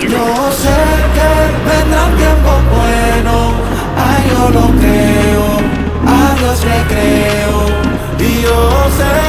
Yo sé que vendrán tiempos buenos, ay yo lo creo, a Dios le creo. Y yo sé